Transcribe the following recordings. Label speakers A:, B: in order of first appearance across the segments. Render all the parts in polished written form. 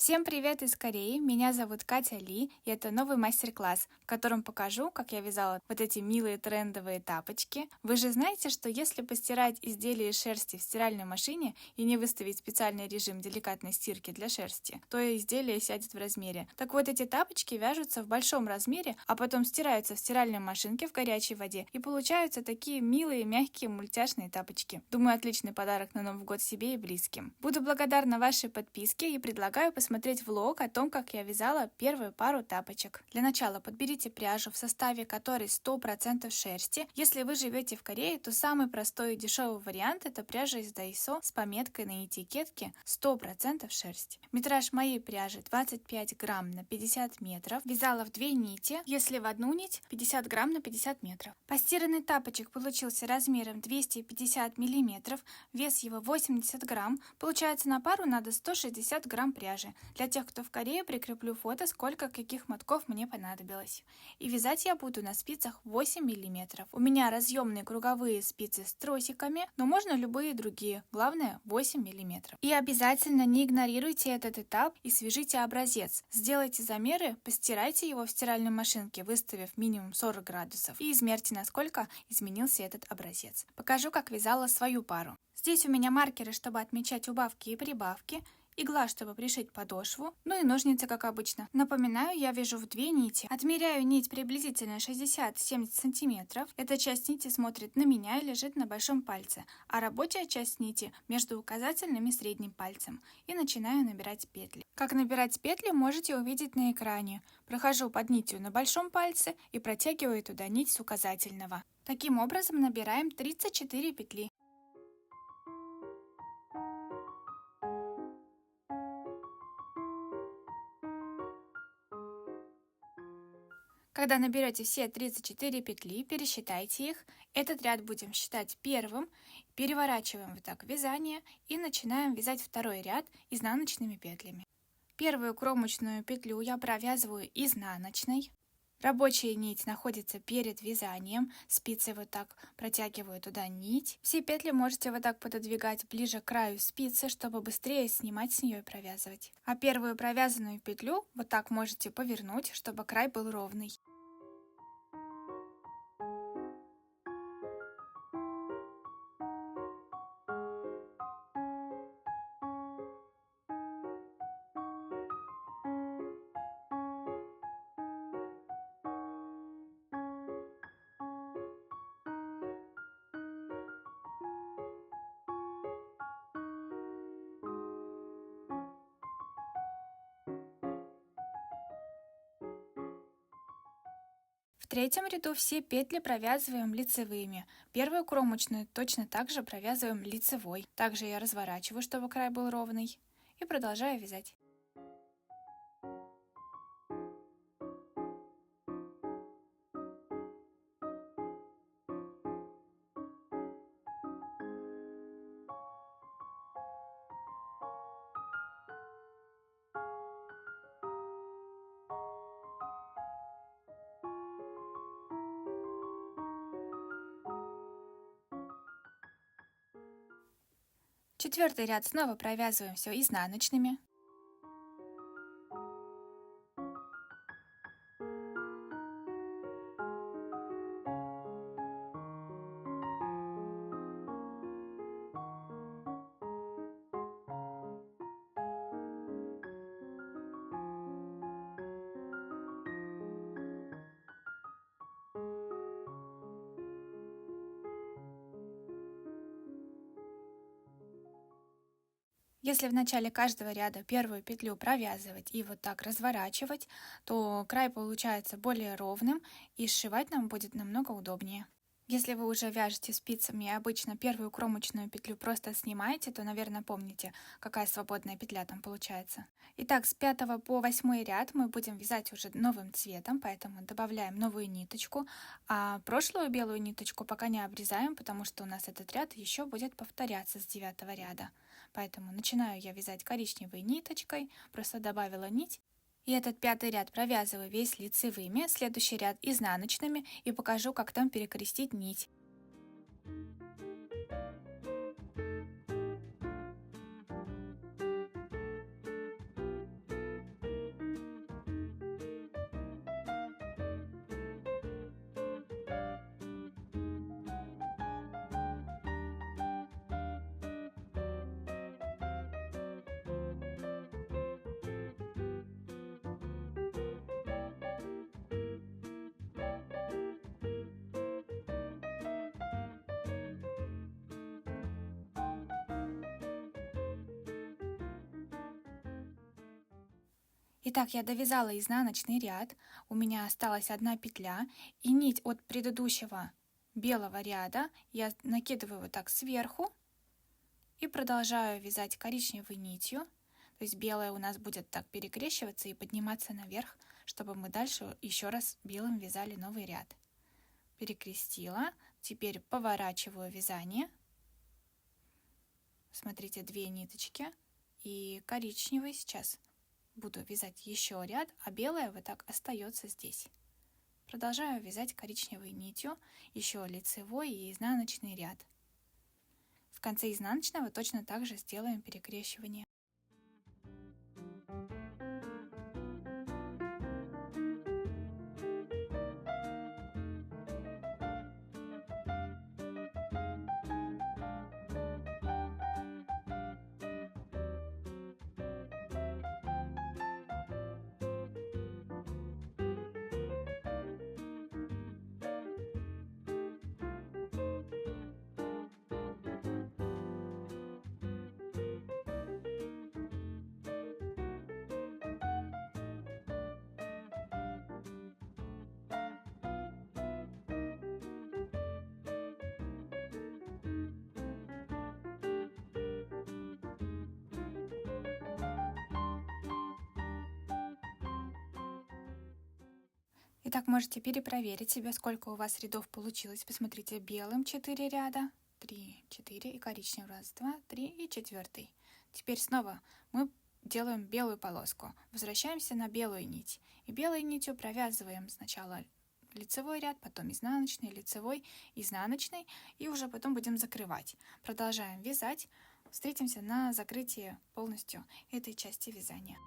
A: Всем привет из Кореи, меня зовут Катя Ли, и это новый мастер-класс, в котором покажу, как я вязала вот эти милые трендовые тапочки. Вы же знаете, что если постирать изделие из шерсти в стиральной машине и не выставить специальный режим деликатной стирки для шерсти, то изделие сядет в размере. Так вот, эти тапочки вяжутся в большом размере, а потом стираются в стиральной машинке в горячей воде, и получаются такие милые, мягкие, мультяшные тапочки. Думаю, отличный подарок на Новый год себе и близким. Буду благодарна вашей подписке и предлагаю посмотреть влог о том, как я вязала первую пару тапочек. Для начала подберите пряжу, в составе которой 100% шерсти. Если вы живете в Корее, то самый простой и дешевый вариант — это пряжа из Daiso с пометкой на этикетке 100% шерсти. Метраж моей пряжи 25 грамм на 50 метров. Вязала в 2 нити, если в одну нить 50 грамм на 50 метров. Постиранный тапочек получился размером 250 миллиметров, вес его 80 грамм. Получается, на пару надо 160 грамм пряжи. Для тех, кто в Корее, прикреплю фото, сколько каких мотков мне понадобилось. И вязать я буду на спицах 8 мм. У меня разъемные круговые спицы с тросиками, но можно любые другие, главное 8 мм. И обязательно не игнорируйте этот этап и свяжите образец. Сделайте замеры, постирайте его в стиральной машинке, выставив минимум 40 градусов, и измерьте, насколько изменился этот образец. Покажу, как вязала свою пару. Здесь у меня маркеры, чтобы отмечать убавки и прибавки, игла, чтобы пришить подошву, ну и ножницы, как обычно. Напоминаю, я вяжу в 2 нити. Отмеряю нить приблизительно 60-70 сантиметров. Эта часть нити смотрит на меня и лежит на большом пальце, а рабочая часть нити между указательным и средним пальцем. И начинаю набирать петли. Как набирать петли, можете увидеть на экране. Прохожу под нитью на большом пальце и протягиваю туда нить с указательного. Таким образом набираем 34 петли. Когда наберете все 34 петли, пересчитайте их. Этот ряд будем считать первым. Переворачиваем вот так вязание и начинаем вязать второй ряд изнаночными петлями. Первую кромочную петлю я провязываю изнаночной. Рабочая нить находится перед вязанием, спицы вот так протягиваю туда нить. Все петли можете вот так пододвигать ближе к краю спицы, чтобы быстрее снимать с нее и провязывать. А первую провязанную петлю вот так можете повернуть, чтобы край был ровный. В третьем ряду все петли провязываем лицевыми. Первую кромочную точно так же провязываем лицевой. Также я разворачиваю, чтобы край был ровный, и продолжаю вязать. Четвертый ряд снова провязываем все изнаночными. Если в начале каждого ряда первую петлю провязывать и вот так разворачивать, то край получается более ровным и сшивать нам будет намного удобнее. Если вы уже вяжете спицами и обычно первую кромочную петлю просто снимаете, то, наверное, помните, какая свободная петля там получается. Итак, с 5 по 8 ряд мы будем вязать уже новым цветом, поэтому добавляем новую ниточку, а прошлую белую ниточку пока не обрезаем, потому что у нас этот ряд еще будет повторяться с 9 ряда. Поэтому начинаю я вязать коричневой ниточкой, просто добавила нить. И этот 5 ряд провязываю весь лицевыми, следующий ряд изнаночными и покажу, как там перекрестить нить. Итак, я довязала изнаночный ряд, у меня осталась одна петля, и нить от предыдущего белого ряда я накидываю вот так сверху и продолжаю вязать коричневой нитью, то есть белая у нас будет так перекрещиваться и подниматься наверх, чтобы мы дальше еще раз белым вязали новый ряд. Перекрестила, теперь поворачиваю вязание. Смотрите, 2 ниточки и коричневый сейчас буду вязать еще ряд, а белая вот так остается здесь. Продолжаю вязать коричневой нитью еще лицевой и изнаночный ряд. В конце изнаночного точно так же сделаем перекрещивание. Итак, можете перепроверить себя, сколько у вас рядов получилось. Посмотрите, белым 4 ряда, 3, 4 и коричневым 1, 2, 3 и 4. Теперь снова мы делаем белую полоску. Возвращаемся на белую нить. И белой нитью провязываем сначала лицевой ряд, потом изнаночный, лицевой, изнаночный. И уже потом будем закрывать. Продолжаем вязать. Встретимся на закрытии полностью этой части вязания.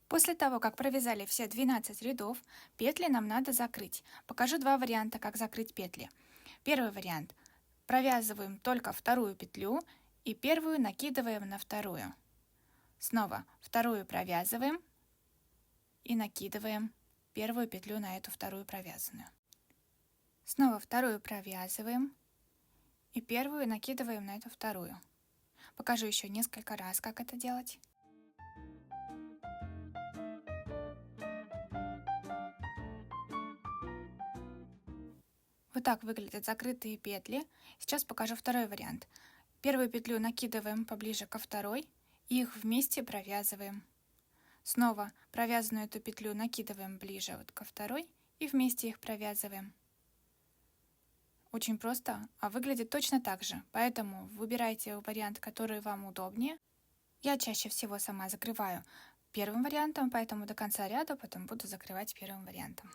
A: После того, как провязали все 12 рядов, петли нам надо закрыть. Покажу 2 варианта, как закрыть петли. Первый вариант. Провязываем только вторую петлю и первую накидываем на вторую. Снова вторую провязываем и накидываем первую петлю на эту вторую провязанную. Снова вторую провязываем и первую накидываем на эту вторую. Покажу еще несколько раз, как это делать. Вот так выглядят закрытые петли. Сейчас покажу второй вариант. Первую петлю накидываем поближе ко второй и их вместе провязываем. Снова провязанную эту петлю накидываем ближе вот ко второй и вместе их провязываем. Очень просто, а выглядит точно так же, поэтому выбирайте вариант, который вам удобнее. Я чаще всего сама закрываю первым вариантом, поэтому до конца ряда потом буду закрывать первым вариантом.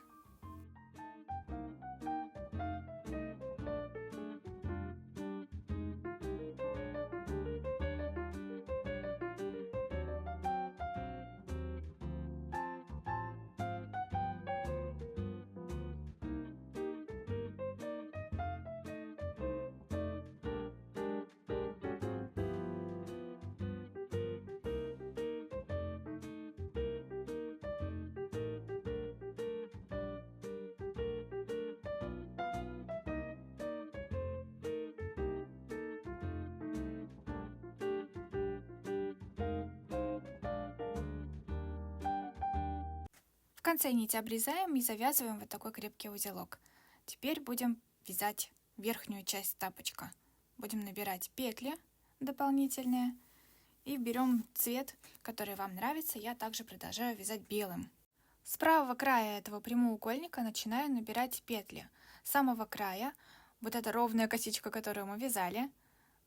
A: В конце нить обрезаем и завязываем вот такой крепкий узелок. Теперь будем вязать верхнюю часть тапочка. Будем набирать петли дополнительные и берем цвет, который вам нравится. Я также продолжаю вязать белым. С правого края этого прямоугольника начинаю набирать петли. С самого края вот эта ровная косичка, которую мы вязали,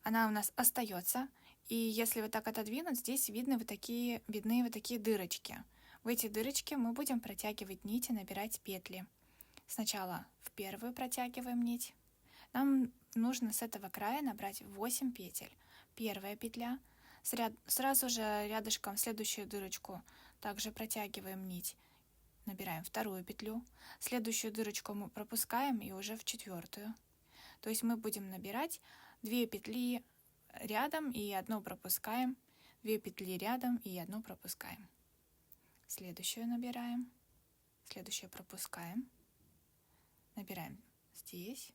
A: она у нас остается. И если вот так отодвинуть, здесь видны вот такие дырочки. В эти дырочки мы будем протягивать нить и набирать петли. Сначала в первую протягиваем нить. Нам нужно с этого края набрать 8 петель. Первая петля. Сразу же рядышком в следующую дырочку также протягиваем нить. Набираем вторую петлю. Следующую дырочку мы пропускаем и уже в четвертую. То есть мы будем набирать 2 петли рядом и одну пропускаем, 2 петли рядом и одну пропускаем. Следующую набираем, следующую пропускаем, набираем здесь,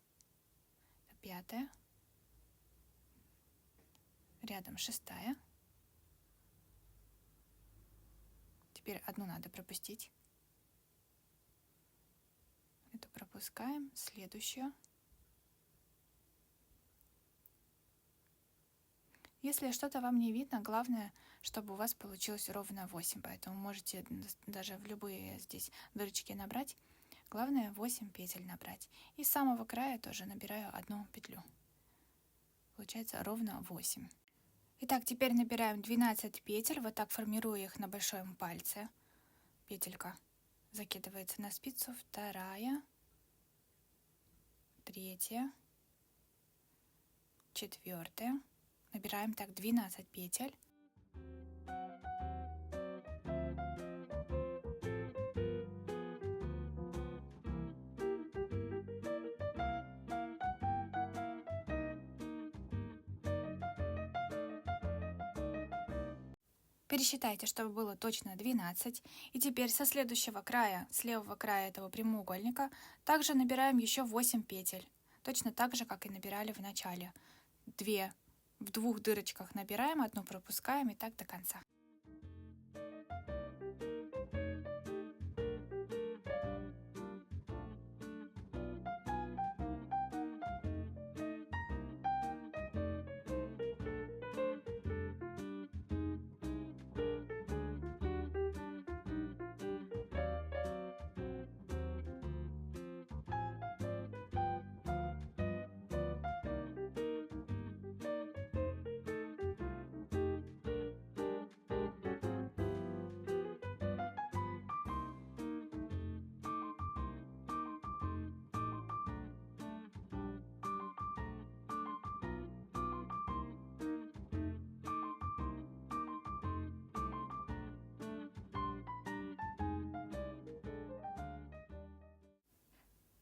A: 5, рядом 6. Теперь одну надо пропустить. Эту пропускаем, следующую. Если что-то вам не видно, главное, чтобы у вас получилось ровно 8, поэтому можете даже в любые здесь дырочки набрать. Главное 8 петель набрать. И с самого края тоже набираю одну петлю. Получается ровно 8. Итак, теперь набираем 12 петель, вот так формируя их на большом пальце. Петелька закидывается на спицу, 2, 3, 4. Набираем так 12 петель. Пересчитайте, чтобы было точно 12. И теперь со следующего края, с левого края этого прямоугольника, также набираем еще 8 петель. Точно так же, как и набирали в начале. 2 в 2 дырочках набираем, одну пропускаем и так до конца.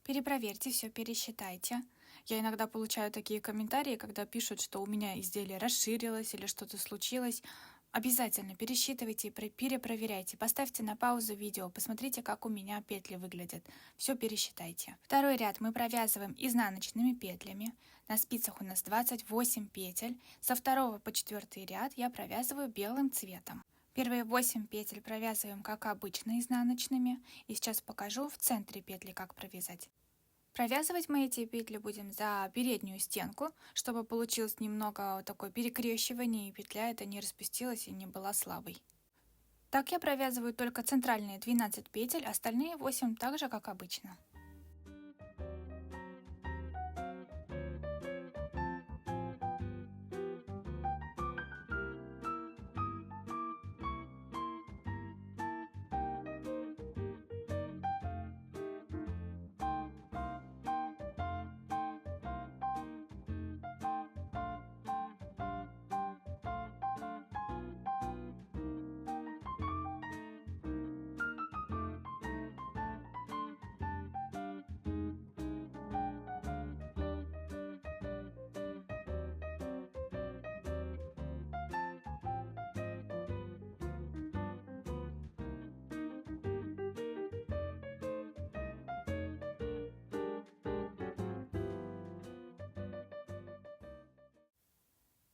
A: Перепроверьте все, пересчитайте. Я иногда получаю такие комментарии, когда пишут, что у меня изделие расширилось или что-то случилось. Обязательно пересчитывайте и перепроверяйте. Поставьте на паузу видео, посмотрите, как у меня петли выглядят. Все пересчитайте. Второй ряд мы провязываем изнаночными петлями. На спицах у нас 28 петель. Со 2 по 4 ряд я провязываю белым цветом. Первые 8 петель провязываем как обычно изнаночными, и сейчас покажу в центре петли, как провязать. Провязывать мы эти петли будем за переднюю стенку, чтобы получилось немного такое перекрещивание, и петля эта не распустилась и не была слабой. Так я провязываю только центральные 12 петель, остальные 8 так же, как обычно.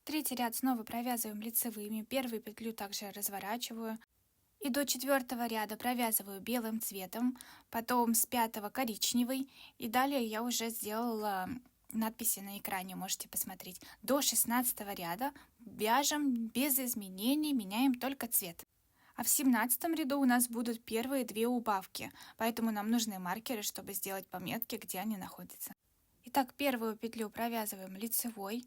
A: Третий ряд снова провязываем лицевыми, первую петлю также разворачиваю. И до 4 ряда провязываю белым цветом, потом с 5 коричневый, и далее я уже сделала надписи на экране, можете посмотреть. До 16 ряда вяжем без изменений, меняем только цвет. А в 17 ряду у нас будут первые 2 убавки, поэтому нам нужны маркеры, чтобы сделать пометки, где они находятся. Итак, первую петлю провязываем лицевой.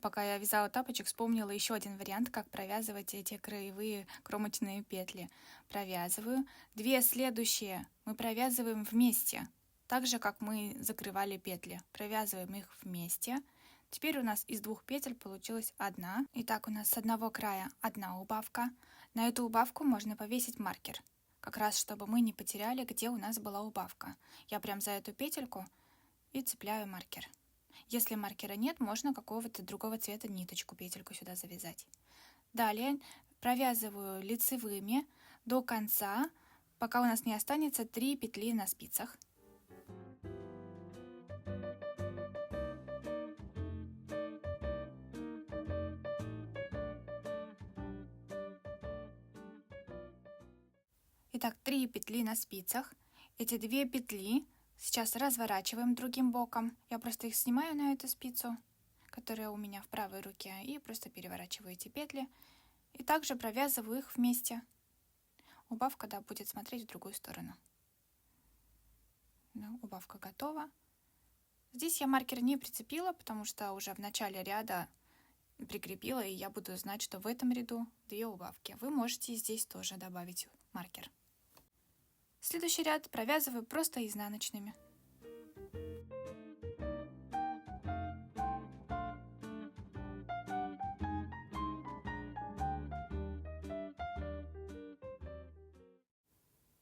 A: Пока я вязала тапочек, вспомнила еще один вариант, как провязывать эти краевые кромочные петли. Провязываю. 2 следующие мы провязываем вместе, так же, как мы закрывали петли. Провязываем их вместе. Теперь у нас из 2 петель получилась 1. Итак, у нас с одного края 1 убавка. На эту убавку можно повесить маркер, как раз чтобы мы не потеряли, где у нас была убавка. Я прям за эту петельку и цепляю маркер. Если маркера нет, можно какого-то другого цвета ниточку, петельку сюда завязать. Далее провязываю лицевыми до конца, пока у нас не останется 3 петли на спицах. Итак, 3 петли на спицах. Эти 2 петли сейчас разворачиваем другим боком. Я просто их снимаю на эту спицу, которая у меня в правой руке, и просто переворачиваю эти петли. И также провязываю их вместе. Убавка, да, будет смотреть в другую сторону. Да, убавка готова. Здесь я маркер не прицепила, потому что уже в начале ряда прикрепила, и я буду знать, что в этом ряду 2 убавки. Вы можете здесь тоже добавить маркер. Следующий ряд провязываю просто изнаночными.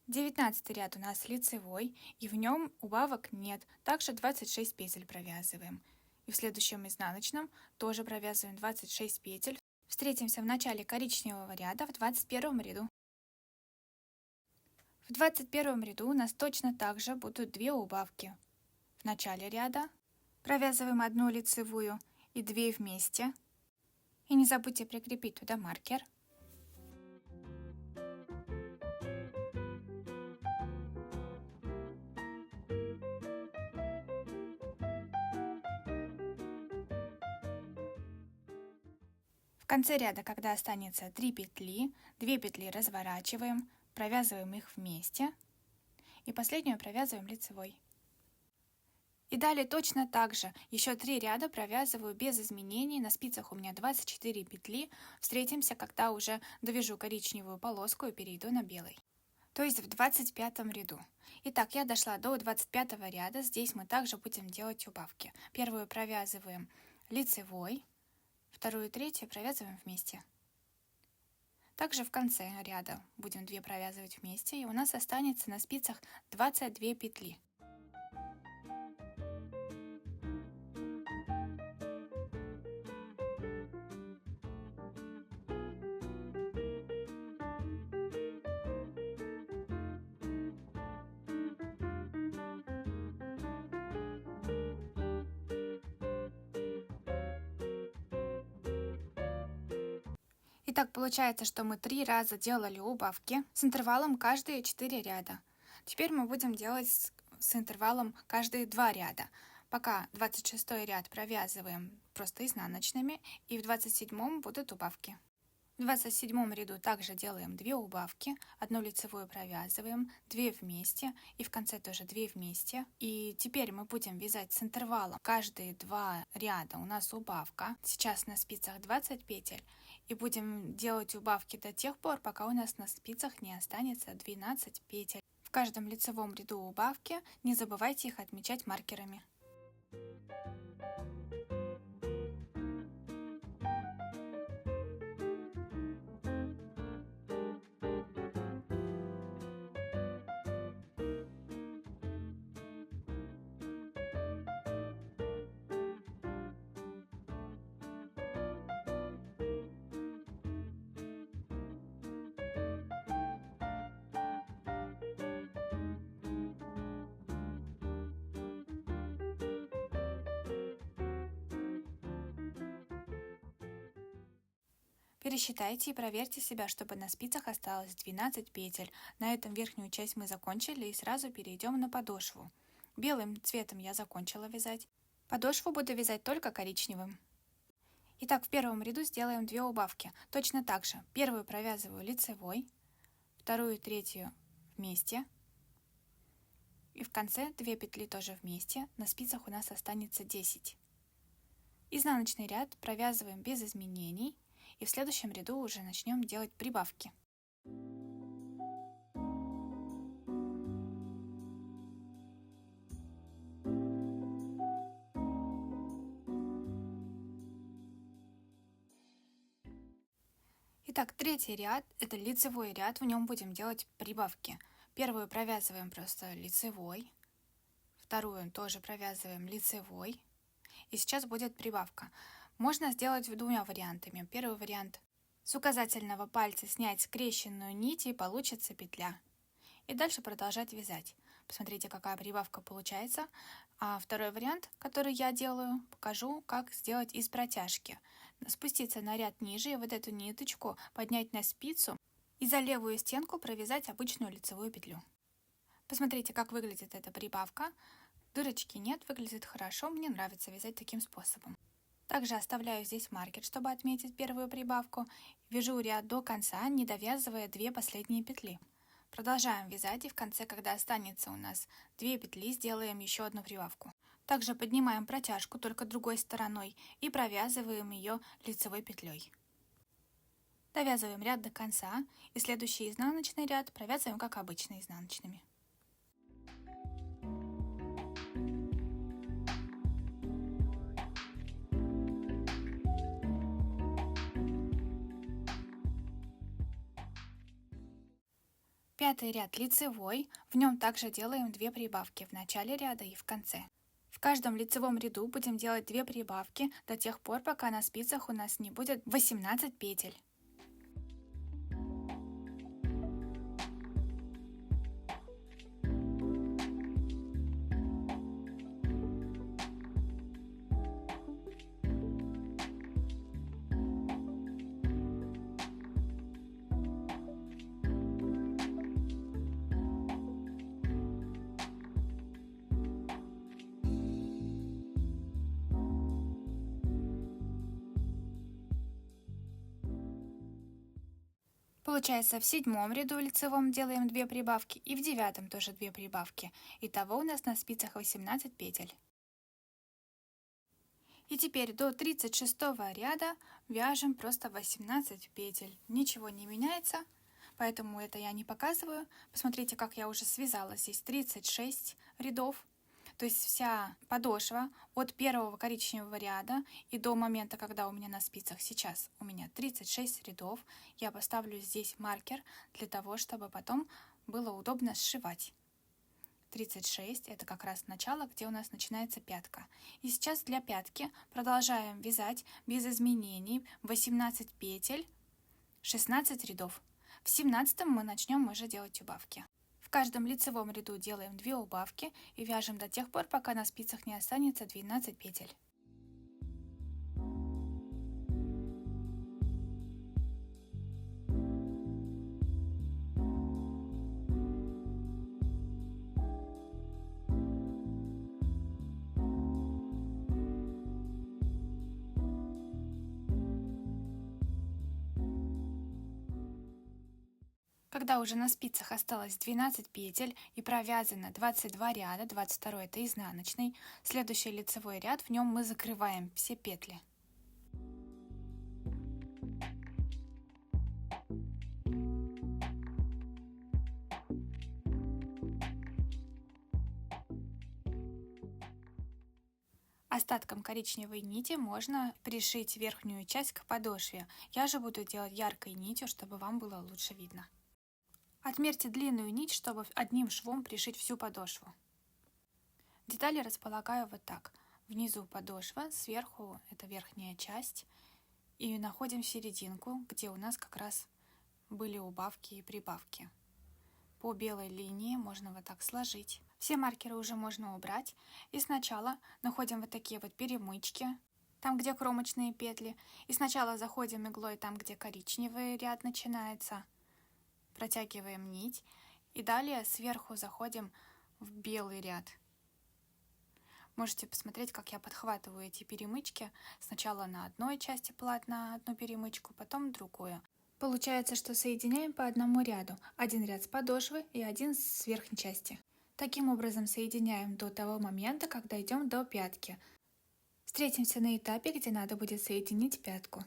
A: Девятнадцатый ряд у нас лицевой, и в нем убавок нет, также 26 петель провязываем. И в следующем изнаночном тоже провязываем 26 петель. Встретимся в начале коричневого ряда в 21 ряду. В 21 ряду у нас точно так же будут 2 убавки. В начале ряда провязываем 1 лицевую и 2 вместе. И не забудьте прикрепить туда маркер. В конце ряда, когда останется 3 петли, 2 петли разворачиваем, провязываем их вместе и последнюю провязываем лицевой. И далее точно так же еще 3 ряда провязываю без изменений. На спицах у меня 24 петли. Встретимся, когда уже довяжу коричневую полоску и перейду на белый. То есть в 25 ряду. Итак, я дошла до 25 ряда. Здесь мы также будем делать убавки. Первую провязываем лицевой, вторую и третью провязываем вместе. Также в конце ряда будем 2 провязывать вместе, и у нас останется на спицах 22 петли. Итак, получается, что мы 3 раза делали убавки с интервалом каждые 4 ряда. Теперь мы будем делать с интервалом каждые 2 ряда. Пока 26 ряд провязываем просто изнаночными, и в 27 будут убавки. В 27 ряду также делаем 2 убавки, 1 лицевую провязываем, 2 вместе, и в конце тоже 2 вместе. И теперь мы будем вязать с интервалом каждые 2 ряда у нас убавка. Сейчас на спицах 20 петель, и будем делать убавки до тех пор, пока у нас на спицах не останется 12 петель. В каждом лицевом ряду убавки не забывайте их отмечать маркерами. Пересчитайте и проверьте себя, чтобы на спицах осталось 12 петель. На этом верхнюю часть мы закончили и сразу перейдем на подошву. Белым цветом я закончила вязать. Подошву буду вязать только коричневым. Итак, в первом ряду сделаем 2 убавки. Точно так же. Первую провязываю лицевой, вторую и третью вместе. И в конце 2 петли тоже вместе. На спицах у нас останется 10. Изнаночный ряд провязываем без изменений. И в следующем ряду уже начнем делать прибавки. Итак, третий ряд – это лицевой ряд, в нем будем делать прибавки. Первую провязываем просто лицевой, вторую тоже провязываем лицевой, и сейчас будет прибавка. Можно сделать двумя вариантами. Первый вариант — с указательного пальца снять скрещенную нить, и получится петля. И дальше продолжать вязать. Посмотрите, какая прибавка получается. А второй вариант, который я делаю, покажу, как сделать из протяжки. Спуститься на ряд ниже и вот эту ниточку поднять на спицу и за левую стенку провязать обычную лицевую петлю. Посмотрите, как выглядит эта прибавка. Дырочки нет, выглядит хорошо, мне нравится вязать таким способом. Также оставляю здесь маркер, чтобы отметить первую прибавку. Вяжу ряд до конца, не довязывая 2 последние петли. Продолжаем вязать, и в конце, когда останется у нас 2 петли, сделаем еще одну прибавку. Также поднимаем протяжку, только другой стороной, и провязываем ее лицевой петлей. Довязываем ряд до конца, и следующий изнаночный ряд провязываем как обычно изнаночными. Пятый ряд лицевой, в нем также делаем 2 прибавки в начале ряда и в конце. В каждом лицевом ряду будем делать 2 прибавки до тех пор, пока на спицах у нас не будет 18 петель. Получается, в 7-м ряду лицевом делаем 2 прибавки и в 9-м тоже 2 прибавки. Итого у нас на спицах 18 петель. И теперь до 36-го ряда вяжем просто 18 петель. Ничего не меняется, поэтому это я не показываю. Посмотрите, как я уже связала здесь 36 рядов. То есть вся подошва от первого коричневого ряда и до момента, когда у меня на спицах сейчас у меня 36 рядов, я поставлю здесь маркер для того, чтобы потом было удобно сшивать. 36 это как раз начало, где у нас начинается пятка. И сейчас для пятки продолжаем вязать без изменений 18 петель, 16 рядов. В 17-м мы начнем уже делать убавки. В каждом лицевом ряду делаем 2 убавки и вяжем до тех пор, пока на спицах не останется 12 петель. Когда уже на спицах осталось 12 петель и провязано 22 ряда, 22 это изнаночный, следующий лицевой ряд, в нем мы закрываем все петли. Остатком коричневой нити можно пришить верхнюю часть к подошве. Я же буду делать яркой нитью, чтобы вам было лучше видно. Отмерьте длинную нить, чтобы одним швом пришить всю подошву. Детали располагаю вот так. Внизу подошва, сверху это верхняя часть. И находим серединку, где у нас как раз были убавки и прибавки. По белой линии можно вот так сложить. Все маркеры уже можно убрать. И сначала находим вот такие вот перемычки, там где кромочные петли. И сначала заходим иглой там, где коричневый ряд начинается. Протягиваем нить и далее сверху заходим в белый ряд. Можете посмотреть, как я подхватываю эти перемычки. Сначала на одной части полотна одну перемычку, потом другую. Получается, что соединяем по одному ряду. Один ряд с подошвы и один с верхней части. Таким образом соединяем до того момента, когда идем до пятки. Встретимся на этапе, где надо будет соединить пятку.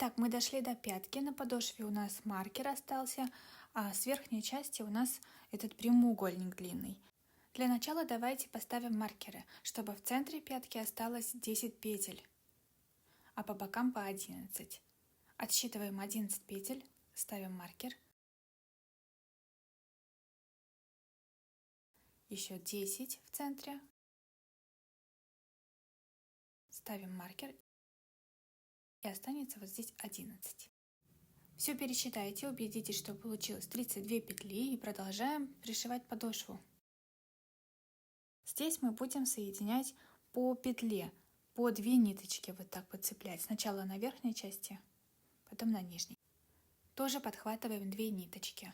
A: Итак, мы дошли до пятки, на подошве у нас маркер остался, а с верхней части у нас этот прямоугольник длинный. Для начала давайте поставим маркеры, чтобы в центре пятки осталось 10 петель, а по бокам по 11. Отсчитываем 11 петель, ставим маркер. Еще 10 в центре. Ставим маркер. И останется вот здесь 11. Все пересчитайте, убедитесь, что получилось 32 петли и продолжаем пришивать подошву. Здесь мы будем соединять по петле, по 2 ниточки вот так подцеплять. Сначала на верхней части, потом на нижней. Тоже подхватываем 2 ниточки.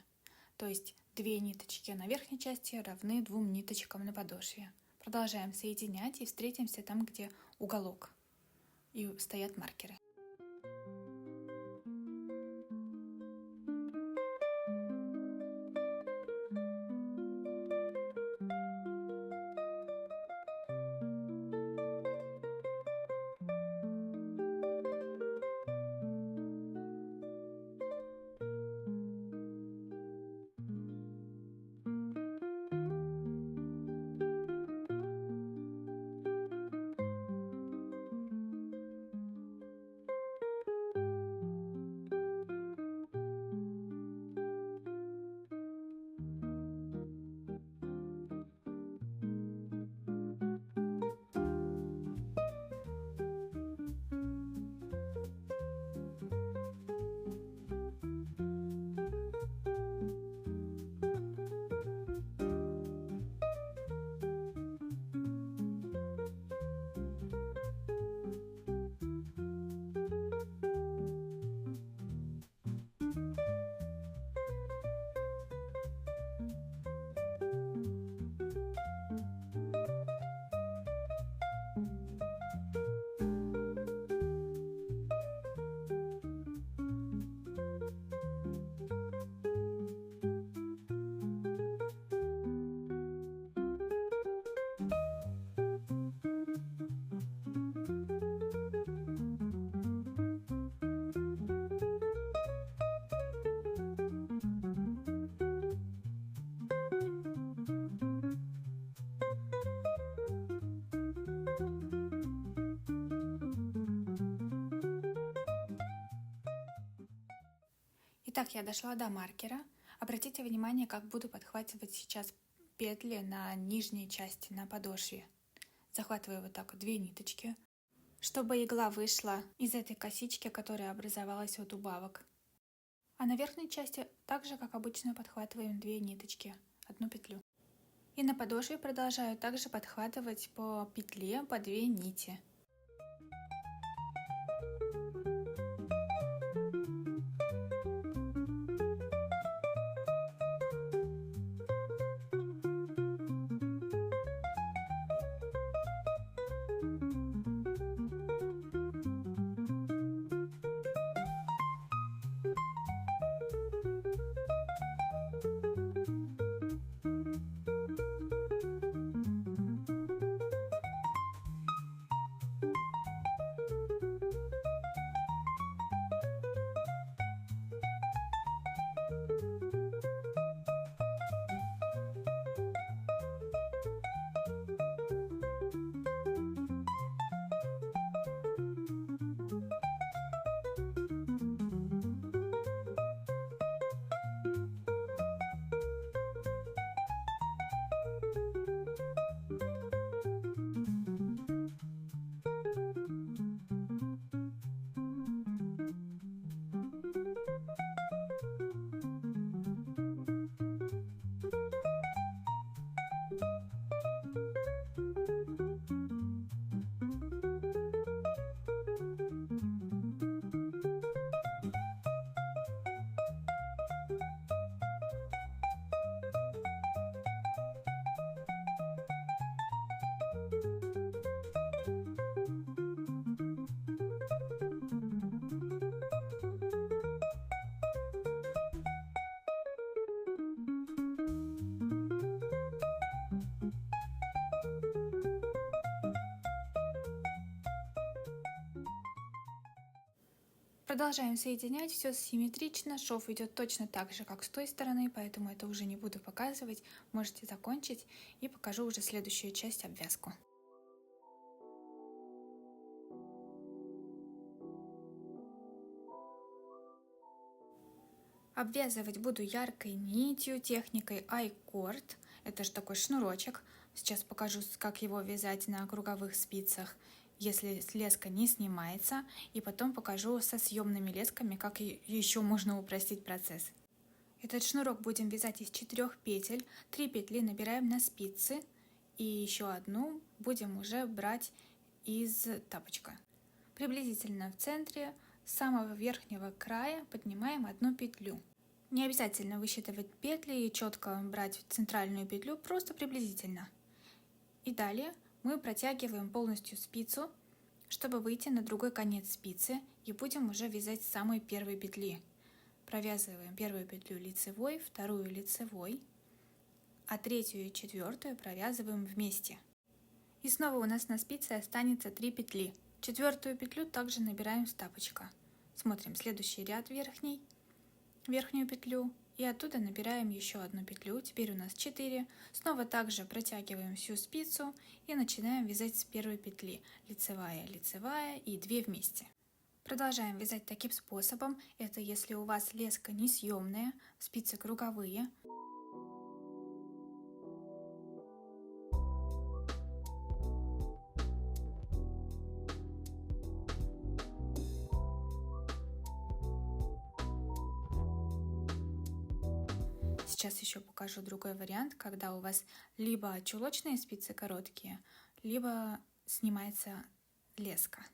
A: То есть 2 ниточки на верхней части равны 2 ниточкам на подошве. Продолжаем соединять и встретимся там, где уголок и стоят маркеры. Итак, я дошла до маркера. Обратите внимание, как буду подхватывать сейчас петли на нижней части, на подошве. Захватываю вот так вот 2 ниточки, чтобы игла вышла из этой косички, которая образовалась от убавок. А на верхней части, так же как обычно, подхватываем 2 ниточки, 1 петлю. И на подошве продолжаю также подхватывать по петле по 2 нити. Продолжаем соединять, все симметрично, шов идет точно так же, как с той стороны, поэтому это уже не буду показывать, можете закончить и покажу уже следующую часть, обвязку. Обвязывать буду яркой нитью, техникой I-cord, это же такой шнурочек, сейчас покажу, как его вязать на круговых спицах, если леска не снимается, и потом покажу со съемными лесками, как еще можно упростить процесс. Этот шнурок будем вязать из 4 петель, 3 петли набираем на спицы, и еще одну будем уже брать из тапочка. Приблизительно в центре с самого верхнего края поднимаем 1 петлю. Не обязательно высчитывать петли и четко брать центральную петлю, просто приблизительно. И далее мы протягиваем полностью спицу, чтобы выйти на другой конец спицы, и будем уже вязать с самой первой петли. Провязываем первую петлю лицевой, вторую лицевой, а третью и четвертую провязываем вместе. И снова у нас на спице останется 3 петли. Четвертую петлю также набираем с тапочка. Смотрим следующий ряд верхнюю петлю, и оттуда набираем еще 1 петлю, теперь у нас 4. Снова также протягиваем всю спицу и начинаем вязать с первой петли. Лицевая, лицевая и 2 вместе. Продолжаем вязать таким способом, это если у вас леска несъемная, спицы круговые. Сейчас еще покажу другой вариант, когда у вас либо чулочные спицы короткие, либо снимается леска.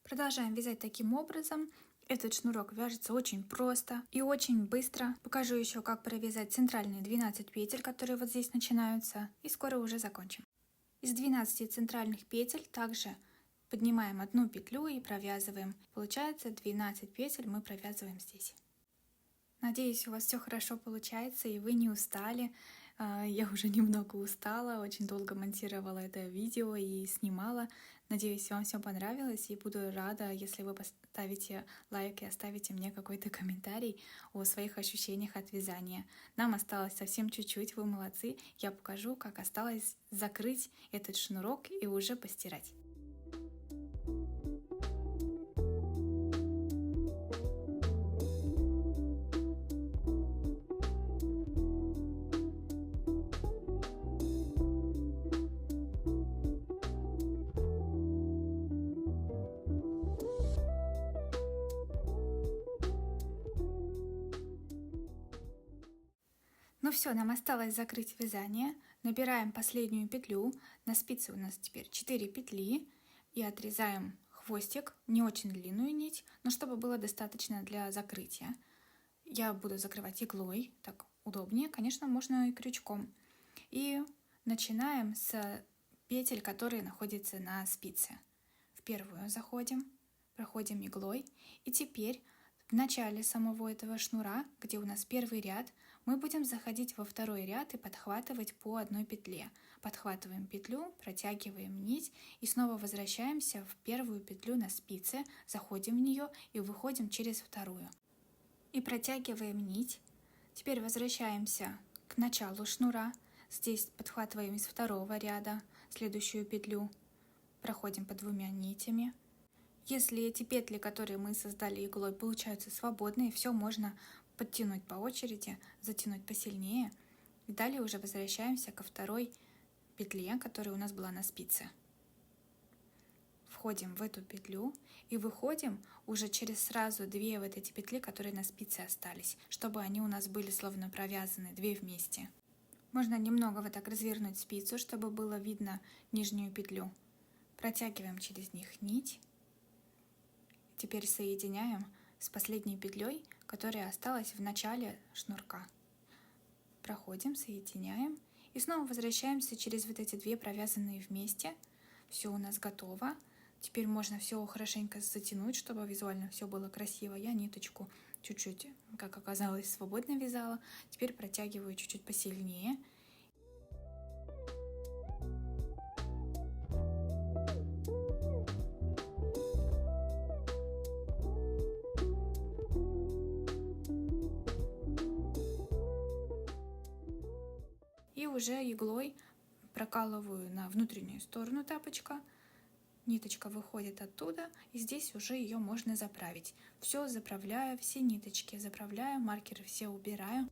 A: Продолжаем вязать таким образом. Этот шнурок вяжется очень просто и очень быстро. Покажу еще, как провязать центральные 12 петель, которые вот здесь начинаются, и скоро уже закончим. Из 12 центральных петель также поднимаем 1 петлю и провязываем. Получается 12 петель мы провязываем здесь. Надеюсь, у вас все хорошо получается и вы не устали. Я уже немного устала, очень долго монтировала это видео и снимала. Надеюсь, вам все понравилось, и буду рада, если вы поставите лайк и оставите мне какой-то комментарий о своих ощущениях от вязания. Нам осталось совсем чуть-чуть, вы молодцы. Я покажу, как осталось закрыть этот шнурок и уже постирать. Ну все, нам осталось закрыть вязание. Набираем последнюю петлю. На спице у нас теперь 4 петли. И отрезаем хвостик, не очень длинную нить, но чтобы было достаточно для закрытия. Я буду закрывать иглой, так удобнее, конечно, можно и крючком. И начинаем с петель, которые находятся на спице. В первую заходим, проходим иглой, и теперь в начале самого этого шнура, где у нас первый ряд, мы будем заходить во второй ряд и подхватывать по 1 петле. Подхватываем петлю, протягиваем нить и снова возвращаемся в первую петлю на спице, заходим в нее и выходим через вторую. И протягиваем нить. Теперь возвращаемся к началу шнура. Здесь подхватываем из второго ряда следующую петлю, проходим по 2 нитями. Если эти петли, которые мы создали иглой, получаются свободные, все можно подтянуть по очереди, затянуть посильнее. И далее уже возвращаемся ко второй петле, которая у нас была на спице. входим в эту петлю и выходим уже через сразу 2 вот эти петли, которые на спице остались, чтобы они у нас были словно провязаны 2 вместе. Можно немного вот так развернуть спицу, чтобы было видно нижнюю петлю. Протягиваем через них нить. Теперь соединяем с последней петлей, которая осталась в начале шнурка. Проходим, соединяем и снова возвращаемся через вот эти 2 провязанные вместе. Все у нас готово. Теперь можно все хорошенько затянуть, чтобы визуально все было красиво. Я ниточку чуть-чуть, как оказалось, свободно вязала. Теперь протягиваю чуть-чуть посильнее. И уже иглой прокалываю на внутреннюю сторону тапочка. Ниточка выходит оттуда, и здесь уже ее можно заправить. Все заправляю, все ниточки заправляю, маркеры все убираю.